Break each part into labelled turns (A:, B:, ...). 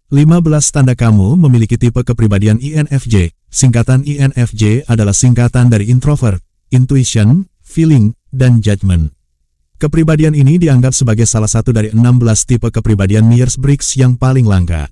A: 15 tanda kamu memiliki tipe kepribadian INFJ. Singkatan INFJ adalah singkatan dari introvert, intuition, feeling, dan judgment. Kepribadian ini dianggap sebagai salah satu dari 16 tipe kepribadian Myers-Briggs yang paling langka.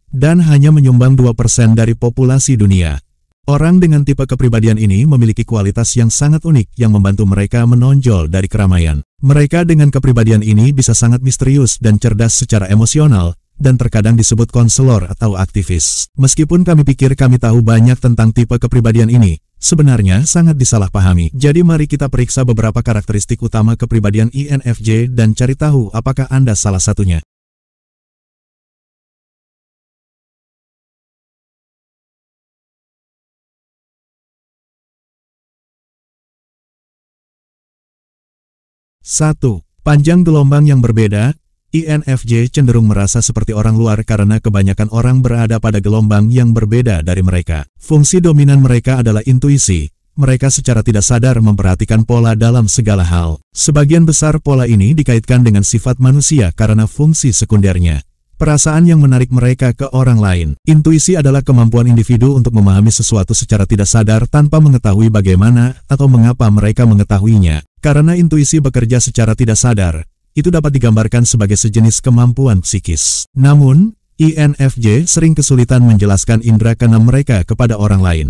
A: Dan hanya menyumbang 2% dari populasi dunia. Orang dengan tipe kepribadian ini memiliki kualitas yang sangat unik yang membantu mereka menonjol dari keramaian. Mereka dengan kepribadian ini bisa sangat misterius dan cerdas secara emosional, dan terkadang disebut konselor atau aktivis. Meskipun kami pikir kami tahu banyak tentang tipe kepribadian ini, sebenarnya sangat disalahpahami. Jadi mari kita periksa beberapa karakteristik utama kepribadian INFJ dan cari tahu apakah Anda salah satunya. Satu, panjang gelombang yang berbeda. INFJ cenderung merasa seperti orang luar karena kebanyakan orang berada pada gelombang yang berbeda dari mereka. Fungsi dominan mereka adalah intuisi. Mereka secara tidak sadar memperhatikan pola dalam segala hal. Sebagian besar pola ini dikaitkan dengan sifat manusia karena fungsi sekundernya. Perasaan yang menarik mereka ke orang lain. Intuisi adalah kemampuan individu untuk memahami sesuatu secara tidak sadar tanpa mengetahui bagaimana atau mengapa mereka mengetahuinya. Karena intuisi bekerja secara tidak sadar, itu dapat digambarkan sebagai sejenis kemampuan psikis. Namun, INFJ sering kesulitan menjelaskan indera keenam mereka kepada orang lain.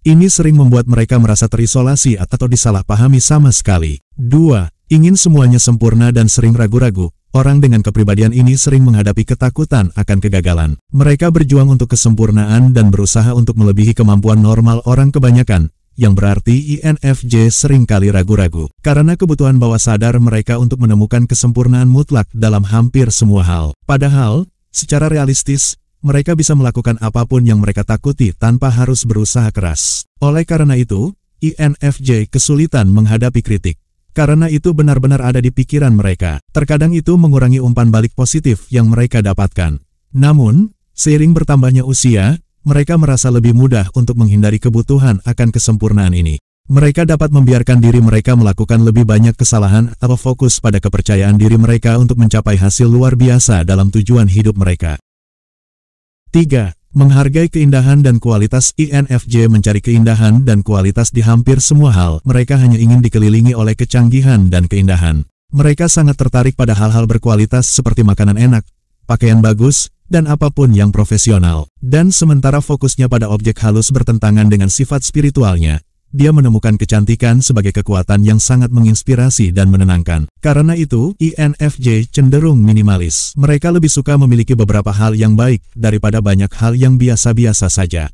A: Ini sering membuat mereka merasa terisolasi atau disalahpahami sama sekali. 2. Ingin semuanya sempurna dan sering ragu-ragu. Orang dengan kepribadian ini sering menghadapi ketakutan akan kegagalan. Mereka berjuang untuk kesempurnaan dan berusaha untuk melebihi kemampuan normal orang kebanyakan, yang berarti INFJ seringkali ragu-ragu. Karena kebutuhan bawah sadar mereka untuk menemukan kesempurnaan mutlak dalam hampir semua hal. Padahal, secara realistis, mereka bisa melakukan apapun yang mereka takuti tanpa harus berusaha keras. Oleh karena itu, INFJ kesulitan menghadapi kritik. Karena itu benar-benar ada di pikiran mereka. Terkadang itu mengurangi umpan balik positif yang mereka dapatkan. Namun, seiring bertambahnya usia, mereka merasa lebih mudah untuk menghindari kebutuhan akan kesempurnaan ini. Mereka dapat membiarkan diri mereka melakukan lebih banyak kesalahan atau fokus pada kepercayaan diri mereka untuk mencapai hasil luar biasa dalam tujuan hidup mereka. 3. Menghargai keindahan dan kualitas. INFJ mencari keindahan dan kualitas di hampir semua hal. Mereka hanya ingin dikelilingi oleh kecanggihan dan keindahan. Mereka sangat tertarik pada hal-hal berkualitas seperti makanan enak, pakaian bagus, dan apapun yang profesional. Dan sementara fokusnya pada objek halus bertentangan dengan sifat spiritualnya, dia menemukan kecantikan sebagai kekuatan yang sangat menginspirasi dan menenangkan. Karena itu, INFJ cenderung minimalis. Mereka lebih suka memiliki beberapa hal yang baik daripada banyak hal yang biasa-biasa saja.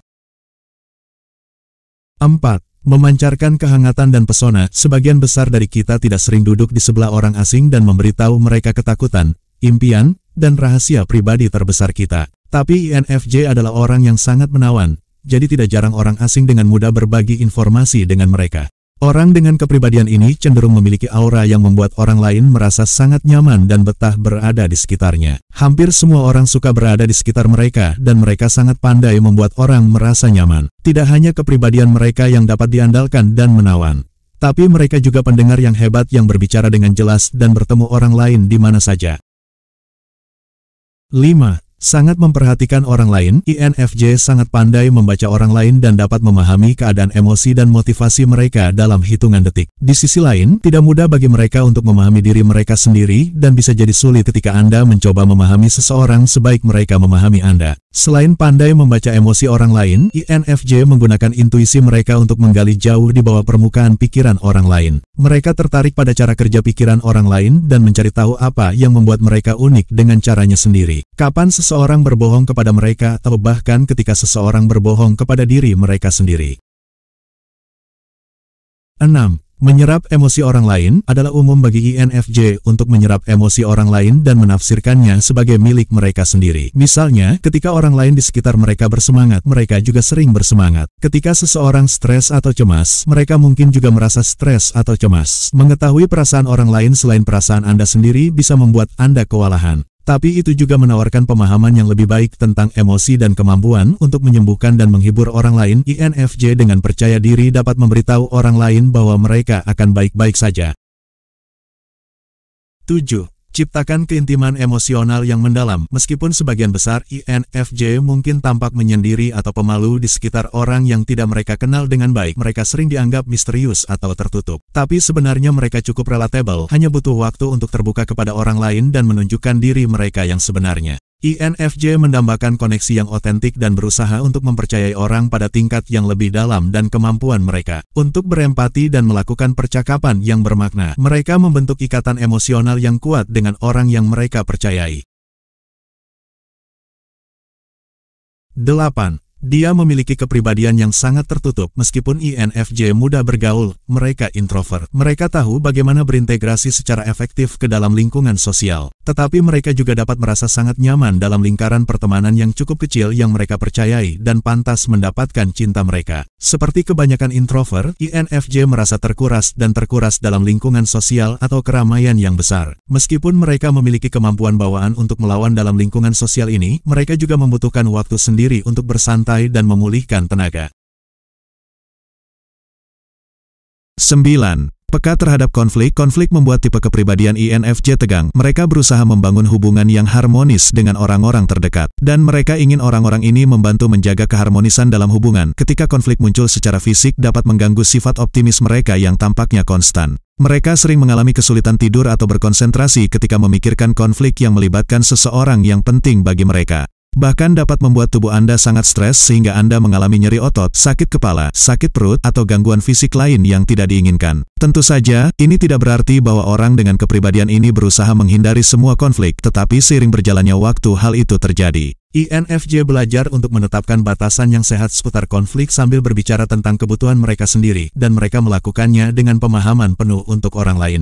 A: 4. Memancarkan kehangatan dan pesona. Sebagian besar dari kita tidak sering duduk di sebelah orang asing dan memberitahu mereka ketakutan, impian, dan rahasia pribadi terbesar kita. Tapi INFJ adalah orang yang sangat menawan, jadi tidak jarang orang asing dengan mudah berbagi informasi dengan mereka. Orang dengan kepribadian ini cenderung memiliki aura yang membuat orang lain merasa sangat nyaman dan betah berada di sekitarnya. Hampir semua orang suka berada di sekitar mereka dan mereka sangat pandai membuat orang merasa nyaman. Tidak hanya kepribadian mereka yang dapat diandalkan dan menawan, tapi mereka juga pendengar yang hebat yang berbicara dengan jelas dan bertemu orang lain di mana saja. 5. Sangat memperhatikan orang lain. INFJ sangat pandai membaca orang lain dan dapat memahami keadaan emosi dan motivasi mereka dalam hitungan detik. Di sisi lain, tidak mudah bagi mereka untuk memahami diri mereka sendiri dan bisa jadi sulit ketika Anda mencoba memahami seseorang sebaik mereka memahami Anda. Selain pandai membaca emosi orang lain, INFJ menggunakan intuisi mereka untuk menggali jauh di bawah permukaan pikiran orang lain. Mereka tertarik pada cara kerja pikiran orang lain dan mencari tahu apa yang membuat mereka unik dengan caranya sendiri. Kapan seseorang berbohong kepada mereka atau bahkan ketika seseorang berbohong kepada diri mereka sendiri. 6. Menyerap emosi orang lain adalah umum bagi INFJ untuk menyerap emosi orang lain dan menafsirkannya sebagai milik mereka sendiri. Misalnya, ketika orang lain di sekitar mereka bersemangat, mereka juga sering bersemangat. Ketika seseorang stres atau cemas, mereka mungkin juga merasa stres atau cemas. Mengetahui perasaan orang lain selain perasaan Anda sendiri bisa membuat Anda kewalahan. Tapi itu juga menawarkan pemahaman yang lebih baik tentang emosi dan kemampuan untuk menyembuhkan dan menghibur orang lain. INFJ dengan percaya diri dapat memberitahu orang lain bahwa mereka akan baik-baik saja. 7. Ciptakan keintiman emosional yang mendalam. Meskipun sebagian besar INFJ mungkin tampak menyendiri atau pemalu di sekitar orang yang tidak mereka kenal dengan baik, mereka sering dianggap misterius atau tertutup. Tapi sebenarnya mereka cukup relatable, hanya butuh waktu untuk terbuka kepada orang lain dan menunjukkan diri mereka yang sebenarnya. INFJ mendambakan koneksi yang otentik dan berusaha untuk mempercayai orang pada tingkat yang lebih dalam dan kemampuan mereka untuk berempati dan melakukan percakapan yang bermakna. Mereka membentuk ikatan emosional yang kuat dengan orang yang mereka percayai. 8. Dia memiliki kepribadian yang sangat tertutup. Meskipun INFJ mudah bergaul, mereka introvert. Mereka tahu bagaimana berintegrasi secara efektif ke dalam lingkungan sosial. Tetapi mereka juga dapat merasa sangat nyaman dalam lingkaran pertemanan yang cukup kecil yang mereka percayai dan pantas mendapatkan cinta mereka. Seperti kebanyakan introvert, INFJ merasa terkuras dalam lingkungan sosial atau keramaian yang besar. Meskipun mereka memiliki kemampuan bawaan untuk melawan dalam lingkungan sosial ini, mereka juga membutuhkan waktu sendiri untuk bersantai dan memulihkan tenaga. 9. Peka terhadap konflik. Konflik membuat tipe kepribadian INFJ tegang. Mereka berusaha membangun hubungan yang harmonis dengan orang-orang terdekat. Dan mereka ingin orang-orang ini membantu menjaga keharmonisan dalam hubungan. Ketika konflik muncul secara fisik dapat mengganggu sifat optimis mereka yang tampaknya konstan. Mereka sering mengalami kesulitan tidur atau berkonsentrasi ketika memikirkan konflik yang melibatkan seseorang yang penting bagi mereka. Bahkan dapat membuat tubuh Anda sangat stres sehingga Anda mengalami nyeri otot, sakit kepala, sakit perut, atau gangguan fisik lain yang tidak diinginkan. Tentu saja, ini tidak berarti bahwa orang dengan kepribadian ini berusaha menghindari semua konflik, tetapi seiring berjalannya waktu hal itu terjadi. INFJ belajar untuk menetapkan batasan yang sehat seputar konflik sambil berbicara tentang kebutuhan mereka sendiri, dan mereka melakukannya dengan pemahaman penuh untuk orang lain.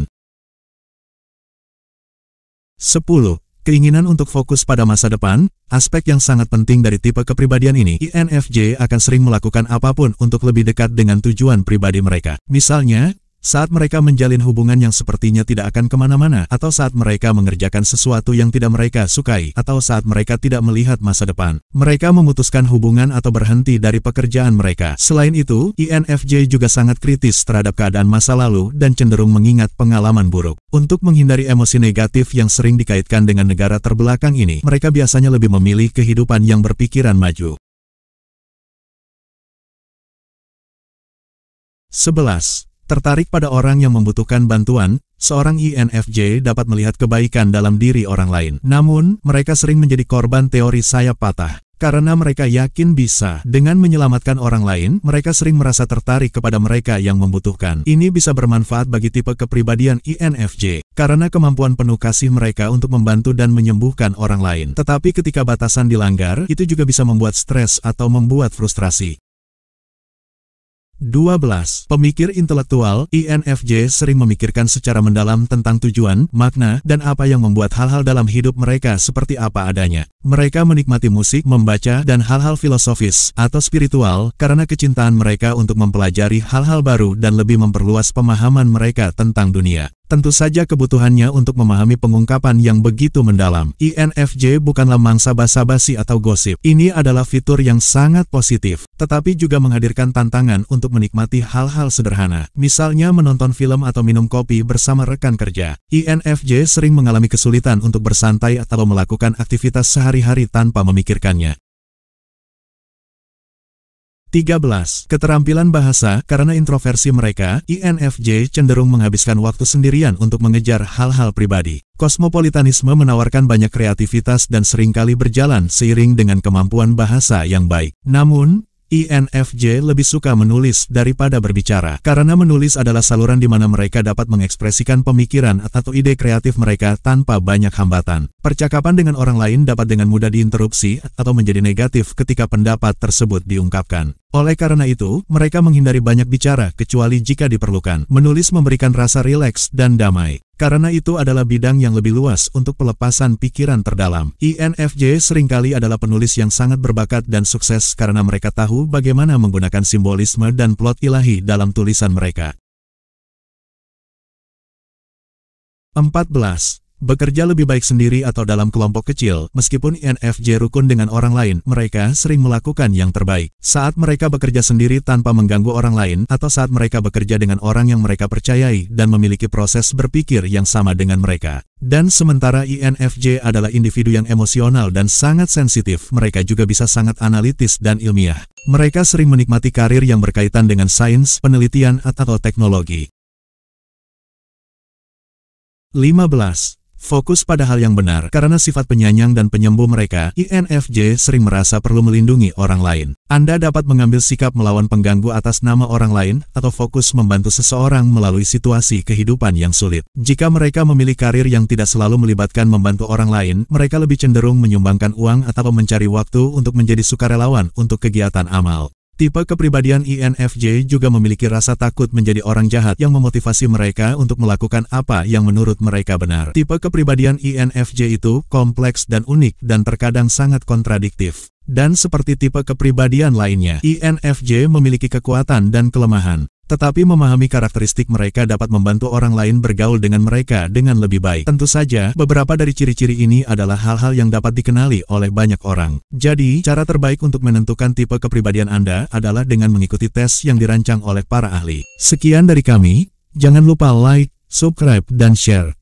A: 10. Keinginan untuk fokus pada masa depan, aspek yang sangat penting dari tipe kepribadian ini. INFJ akan sering melakukan apapun untuk lebih dekat dengan tujuan pribadi mereka. Misalnya, saat mereka menjalin hubungan yang sepertinya tidak akan kemana-mana, atau saat mereka mengerjakan sesuatu yang tidak mereka sukai, atau saat mereka tidak melihat masa depan. Mereka memutuskan hubungan atau berhenti dari pekerjaan mereka. Selain itu, INFJ juga sangat kritis terhadap keadaan masa lalu dan cenderung mengingat pengalaman buruk. Untuk menghindari emosi negatif yang sering dikaitkan dengan negara terbelakang ini, mereka biasanya lebih memilih kehidupan yang berpikiran maju. 11. Tertarik pada orang yang membutuhkan bantuan, seorang INFJ dapat melihat kebaikan dalam diri orang lain. Namun, mereka sering menjadi korban teori sayap patah. Karena mereka yakin bisa. Dengan menyelamatkan orang lain, mereka sering merasa tertarik kepada mereka yang membutuhkan. Ini bisa bermanfaat bagi tipe kepribadian INFJ, karena kemampuan penuh kasih mereka untuk membantu dan menyembuhkan orang lain. Tetapi ketika batasan dilanggar, itu juga bisa membuat stres atau membuat frustrasi. 12. Pemikir intelektual, INFJ sering memikirkan secara mendalam tentang tujuan, makna, dan apa yang membuat hal-hal dalam hidup mereka seperti apa adanya. Mereka menikmati musik, membaca, dan hal-hal filosofis atau spiritual karena kecintaan mereka untuk mempelajari hal-hal baru dan lebih memperluas pemahaman mereka tentang dunia. Tentu saja kebutuhannya untuk memahami pengungkapan yang begitu mendalam. INFJ bukanlah mangsa basa-basi atau gosip. Ini adalah fitur yang sangat positif, tetapi juga menghadirkan tantangan untuk menikmati hal-hal sederhana. Misalnya menonton film atau minum kopi bersama rekan kerja. INFJ sering mengalami kesulitan untuk bersantai atau melakukan aktivitas sehari-hari tanpa memikirkannya. 13. Keterampilan bahasa. Karena introversi mereka, INFJ cenderung menghabiskan waktu sendirian untuk mengejar hal-hal pribadi. Kosmopolitanisme menawarkan banyak kreativitas dan seringkali berjalan seiring dengan kemampuan bahasa yang baik. Namun, INFJ lebih suka menulis daripada berbicara, karena menulis adalah saluran di mana mereka dapat mengekspresikan pemikiran atau ide kreatif mereka tanpa banyak hambatan. Percakapan dengan orang lain dapat dengan mudah diinterupsi atau menjadi negatif ketika pendapat tersebut diungkapkan. Oleh karena itu, mereka menghindari banyak bicara kecuali jika diperlukan. Menulis memberikan rasa rileks dan damai. Karena itu adalah bidang yang lebih luas untuk pelepasan pikiran terdalam. INFJ seringkali adalah penulis yang sangat berbakat dan sukses karena mereka tahu bagaimana menggunakan simbolisme dan plot ilahi dalam tulisan mereka. 14. Bekerja lebih baik sendiri atau dalam kelompok kecil, meskipun INFJ rukun dengan orang lain, mereka sering melakukan yang terbaik. Saat mereka bekerja sendiri tanpa mengganggu orang lain, atau saat mereka bekerja dengan orang yang mereka percayai dan memiliki proses berpikir yang sama dengan mereka. Dan sementara INFJ adalah individu yang emosional dan sangat sensitif, mereka juga bisa sangat analitis dan ilmiah. Mereka sering menikmati karir yang berkaitan dengan sains, penelitian, atau teknologi. 15. Fokus pada hal yang benar. Karena sifat penyayang dan penyembuh mereka, INFJ sering merasa perlu melindungi orang lain. Anda dapat mengambil sikap melawan pengganggu atas nama orang lain, atau fokus membantu seseorang melalui situasi kehidupan yang sulit. Jika mereka memilih karir yang tidak selalu melibatkan membantu orang lain, mereka lebih cenderung menyumbangkan uang atau mencari waktu untuk menjadi sukarelawan untuk kegiatan amal. Tipe kepribadian INFJ juga memiliki rasa takut menjadi orang jahat yang memotivasi mereka untuk melakukan apa yang menurut mereka benar. Tipe kepribadian INFJ itu kompleks dan unik dan terkadang sangat kontradiktif. Dan seperti tipe kepribadian lainnya, INFJ memiliki kekuatan dan kelemahan. Tetapi memahami karakteristik mereka dapat membantu orang lain bergaul dengan mereka dengan lebih baik. Tentu saja, beberapa dari ciri-ciri ini adalah hal-hal yang dapat dikenali oleh banyak orang. Jadi, cara terbaik untuk menentukan tipe kepribadian Anda adalah dengan mengikuti tes yang dirancang oleh para ahli. Sekian dari kami, jangan lupa like, subscribe, dan share.